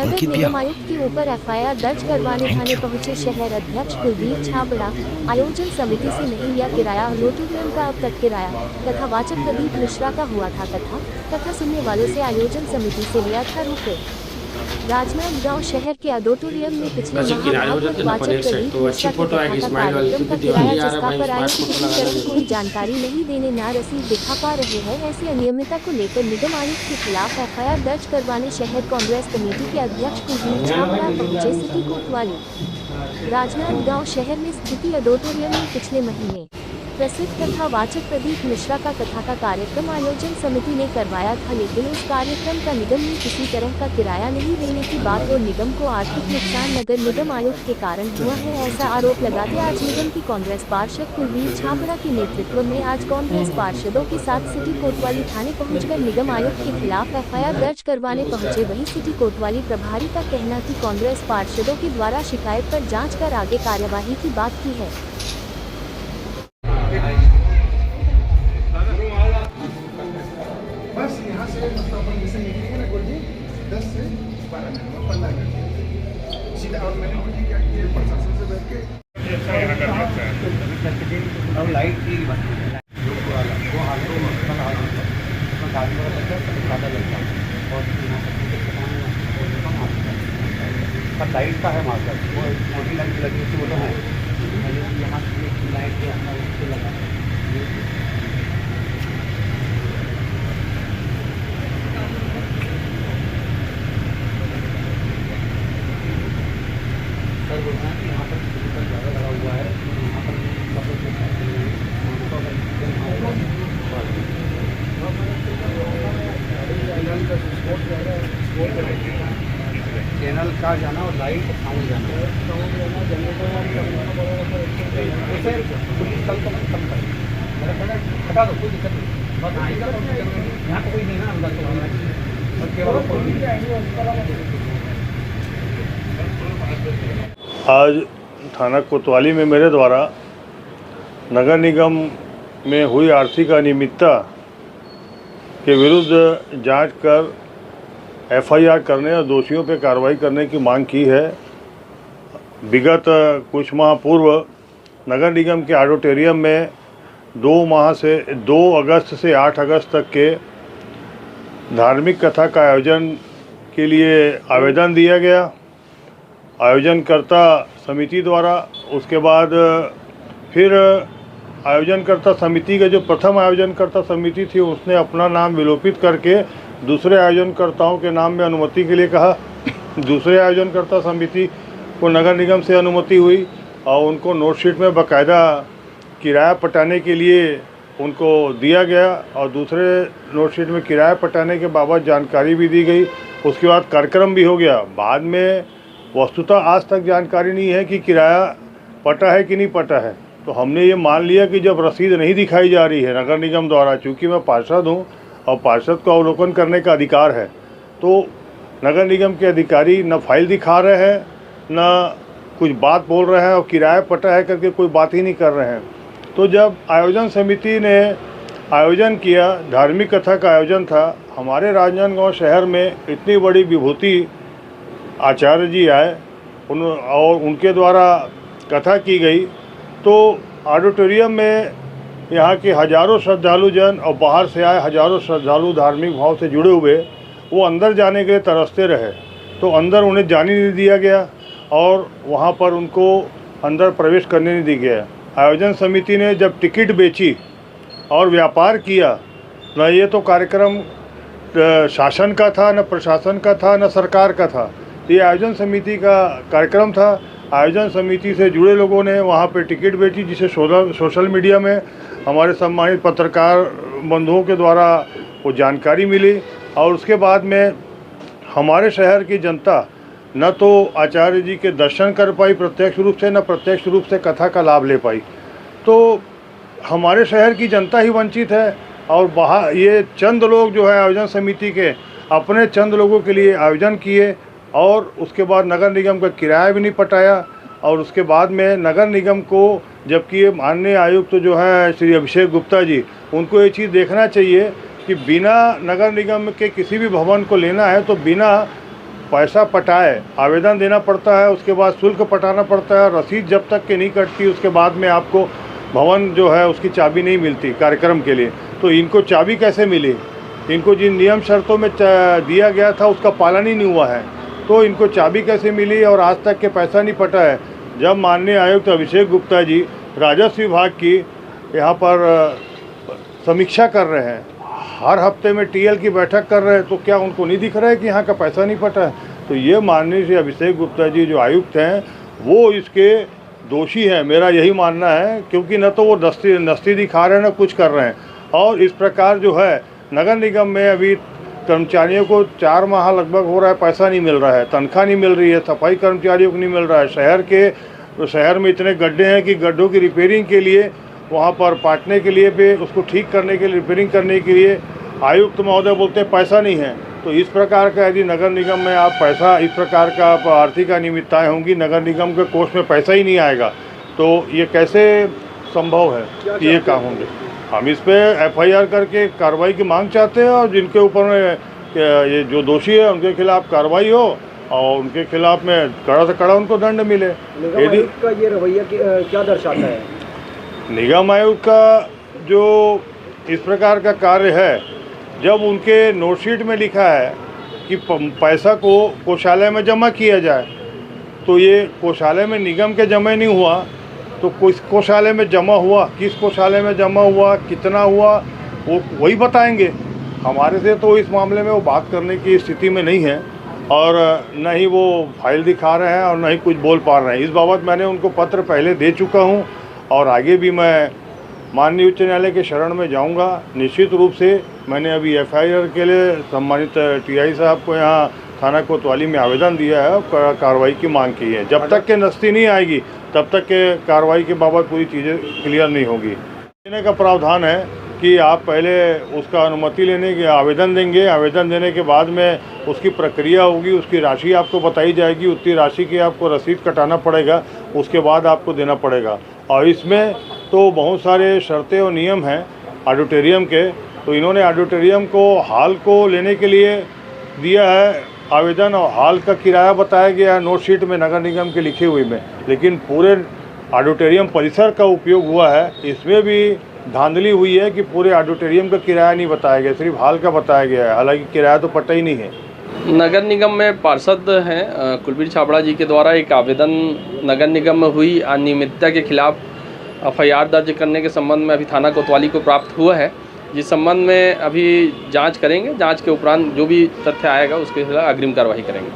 नगर निगम आयुक्त के ऊपर एफआईआर दर्ज करवाने थाने पहुंचे शहर अध्यक्ष कुलदीप छाबड़ा। आयोजन समिति से नहीं लिया किराया। ऑडिटोरियम का अब तक किराया। कथावाचक प्रदीप मिश्रा का हुआ था कथा सुनने वालों से आयोजन समिति से लिया था रुपए। राजनांदगांव शहर के ऑडिटोरियम में पिछले माह भागवत वाचक प्रदीप मिश्रा के कथा का कार्यक्रम का किराया जिसका पर आयुक्त किसी तरह कोई जानकारी नहीं देने ना रसीद दिखा पा रहे हैं। ऐसी अनियमितता को लेकर निगम आयुक्त के खिलाफ एफआईआर दर्ज करवाने शहर कांग्रेस कमेटी के अध्यक्ष कुलदीप छाबड़ा पहुंचे सिटी कोतवाली। राजनांदगांव शहर में स्थित ऑडिटोरियम में पिछले महीने प्रसिद्ध कथावाचक प्रदीप मिश्रा का कथा का कार्यक्रम आयोजन समिति ने करवाया था, लेकिन उस कार्यक्रम का निगम ने किसी तरह का किराया नहीं देने की बात और निगम को आर्थिक नुकसान नगर निगम आयुक्त के कारण हुआ है, ऐसा आरोप लगाते आज निगम की कांग्रेस पार्षद कुलदीप छाबड़ा के नेतृत्व में आज कांग्रेस पार्षदों के साथ सिटी कोतवाली थाने पहुंचकर निगम आयुक्त के खिलाफ एफआईआर दर्ज करवाने पहुंचे। वहीं सिटी कोतवाली प्रभारी का कहना कि कांग्रेस पार्षदों के द्वारा शिकायत पर जाँच कर आगे कार्यवाही की बात की है। बस यहाँ से मतलब अपन जैसे निकलेंगे ना गुरुजी 10 से 12 मिनट 15 मिनट सीधा। और मैंने मुझे क्या किया प्रशासन से बैठ के अब लाइट की वो हाथों में गाड़ी वाला लगता है ज़्यादा लगता है और पर लाइट का है मार्कर वो मोटी लाइट लगी उससे वो तो है यहाँ लाइट के अंदर उससे लगा सर बोलना है कि यहाँ पर ज़्यादा लगा हुआ है, यहाँ पर चैनल का जाना और लाइट साउंड जाना पुलिस कल कम कर हटा दो, कोई दिक्कत नहीं। बस यहाँ तो कोई नहीं ना अंदर तो केवल आज थाना कोतवाली में मेरे द्वारा नगर निगम में हुई आर्थिक अनियमितता के विरुद्ध जांच कर एफआईआर करने और दोषियों पर कार्रवाई करने की मांग की है। विगत कुछ माह पूर्व नगर निगम के ऑडिटोरियम में 2 अगस्त से 8 अगस्त तक के धार्मिक कथा का आयोजन के लिए आवेदन दिया गया आयोजनकर्ता समिति द्वारा। उसके बाद फिर आयोजनकर्ता समिति का जो प्रथम आयोजनकर्ता समिति थी उसने अपना नाम विलोपित करके दूसरे आयोजनकर्ताओं के नाम में अनुमति के लिए कहा। दूसरे आयोजनकर्ता समिति को नगर निगम से अनुमति हुई और उनको नोटशीट में बाकायदा किराया पटाने के लिए उनको दिया गया और दूसरे नोटशीट में किराया पटाने के बाबत जानकारी भी दी गई। उसके बाद कार्यक्रम भी हो गया। बाद में वस्तुतः आज तक जानकारी नहीं है कि किराया पटा है कि नहीं पटा है। तो हमने ये मान लिया कि जब रसीद नहीं दिखाई जा रही है नगर निगम द्वारा, चूँकि मैं पार्षद हूँ और पार्षद को अवलोकन करने का अधिकार है, तो नगर निगम के अधिकारी न फाइल दिखा रहे हैं न कुछ बात बोल रहे हैं और किराया पटा है करके कोई बात ही नहीं कर रहे हैं। तो जब आयोजन समिति ने आयोजन किया, धार्मिक कथा का आयोजन था, हमारे राजनांदगांव शहर में इतनी बड़ी विभूति आचार्य जी आए और उनके द्वारा कथा की गई, तो ऑडिटोरियम में यहाँ के हज़ारों श्रद्धालु जन और बाहर से आए हज़ारों श्रद्धालु धार्मिक भाव से जुड़े हुए वो अंदर जाने के लिए तरसते रहे। तो अंदर उन्हें जाने नहीं दिया गया और वहाँ पर उनको अंदर प्रवेश करने नहीं दिया गया। आयोजन समिति ने जब टिकट बेची और व्यापार किया, न ये तो कार्यक्रम शासन का था, न प्रशासन का था, न सरकार का था, ये आयोजन समिति का कार्यक्रम था। आयोजन समिति से जुड़े लोगों ने वहाँ पे टिकट बेची, जिसे सोशल मीडिया में हमारे सम्मानित पत्रकार बंधुओं के द्वारा वो जानकारी मिली। और उसके बाद में हमारे शहर की जनता न तो आचार्य जी के दर्शन कर पाई प्रत्यक्ष रूप से, न प्रत्यक्ष रूप से कथा का लाभ ले पाई। तो हमारे शहर की जनता ही वंचित है और बाहर ये चंद लोग जो है आयोजन समिति के अपने चंद लोगों के लिए आयोजन किए और उसके बाद नगर निगम का किराया भी नहीं पटाया। और उसके बाद में नगर निगम को, जबकि ये माननीय आयुक्त जो है श्री अभिषेक गुप्ता जी, उनको ये चीज़ देखना चाहिए कि बिना नगर निगम के किसी भी भवन को लेना है तो बिना पैसा पटाए, आवेदन देना पड़ता है, उसके बाद शुल्क पटाना पड़ता है, रसीद जब तक के नहीं कटती उसके बाद में आपको भवन जो है उसकी चाबी नहीं मिलती कार्यक्रम के लिए। तो इनको चाबी कैसे मिली? इनको जिन नियम शर्तों में दिया गया था उसका पालन ही नहीं हुआ है, तो इनको चाबी कैसे मिली और आज तक के पैसा नहीं पटा है। जब माननीय आयुक्त अभिषेक गुप्ता जी राजस्व विभाग की यहाँ पर समीक्षा कर रहे हैं, हर हफ्ते में टीएल की बैठक कर रहे हैं, तो क्या उनको नहीं दिख रहा है कि यहाँ का पैसा नहीं पटा है? तो ये माननीय श्री अभिषेक गुप्ता जी जो आयुक्त हैं वो इसके दोषी हैं, मेरा यही मानना है, क्योंकि न तो वो नस्ती दिखा रहे हैं, न कुछ कर रहे हैं। और इस प्रकार जो है नगर निगम में अभी कर्मचारियों को 4 माह लगभग हो रहा है, पैसा नहीं मिल रहा है, तनख्वाह नहीं मिल रही है, सफाई कर्मचारियों को नहीं मिल रहा है। शहर में इतने गड्ढे हैं कि गड्ढों की रिपेयरिंग के लिए, वहाँ पर पाटने के लिए भी, उसको ठीक करने के लिए, रिपेयरिंग करने के लिए आयुक्त महोदय बोलते हैं पैसा नहीं है। तो इस प्रकार का यदि नगर निगम में आप पैसा, इस प्रकार का आप आर्थिक अनियमितताएँ होंगी, नगर निगम के कोष में पैसा ही नहीं आएगा, तो ये कैसे संभव है कि ये काम होंगे? हम इस पे एफआईआर करके कार्रवाई की मांग चाहते हैं, और जिनके ऊपर में ये जो दोषी है उनके खिलाफ कार्रवाई हो और उनके खिलाफ में कड़ा से कड़ा उनको दंड मिले। यदि का ये रवैया क्या दर्शाता है? निगम आयोग का जो इस प्रकार का कार्य है, जब उनके नोटशीट में लिखा है कि पैसा को कोषालय में जमा किया जाए, तो ये कोषालय में निगम के जमा नहीं हुआ, तो किस कोषालय में जमा हुआ, किस कोषालय में जमा हुआ, कितना हुआ, वो वही बताएंगे। हमारे से तो इस मामले में वो बात करने की स्थिति में नहीं है, और न ही वो फाइल दिखा रहे हैं और न ही कुछ बोल पा रहे हैं। इस बाबत मैंने उनको पत्र पहले दे चुका हूं, और आगे भी मैं माननीय उच्च न्यायालय के शरण में जाऊंगा। निश्चित रूप से मैंने अभी एफआईआर के लिए सम्मानित टीआई साहब को यहाँ थाना कोतवाली में आवेदन दिया है और कार्रवाई की मांग की है। जब तक के नस्ती नहीं आएगी तब तक के कार्रवाई के बाबत पूरी चीज़ें क्लियर नहीं होगी। देने का प्रावधान है कि आप पहले उसका अनुमति लेने के आवेदन देंगे, आवेदन देने के बाद में उसकी प्रक्रिया होगी, उसकी राशि आपको बताई जाएगी, उतनी राशि की आपको रसीद कटाना पड़ेगा, उसके बाद आपको देना पड़ेगा। और इसमें तो बहुत सारे शर्तें और नियम हैं ऑडिटोरियम के, तो इन्होंने ऑडिटोरियम को हॉल को लेने के लिए दिया है आवेदन, और हॉल का किराया बताया गया है नोटशीट में नगर निगम के लिखे हुए में, लेकिन पूरे ऑडिटोरियम परिसर का उपयोग हुआ है। इसमें भी धांधली हुई है कि पूरे ऑडिटोरियम का किराया नहीं बताया गया, सिर्फ हॉल का बताया गया है, हालांकि किराया तो पता ही नहीं है। नगर निगम में पार्षद हैं कुलबीर छाबड़ा जी के द्वारा एक आवेदन नगर निगम में हुई अनियमितता के खिलाफ एफआईआर दर्ज करने के संबंध में अभी थाना कोतवाली को प्राप्त हुआ है, जिस संबंध में अभी जांच करेंगे। जांच के उपरांत जो भी तथ्य आएगा उसके खिलाफ अग्रिम कार्रवाई करेंगे।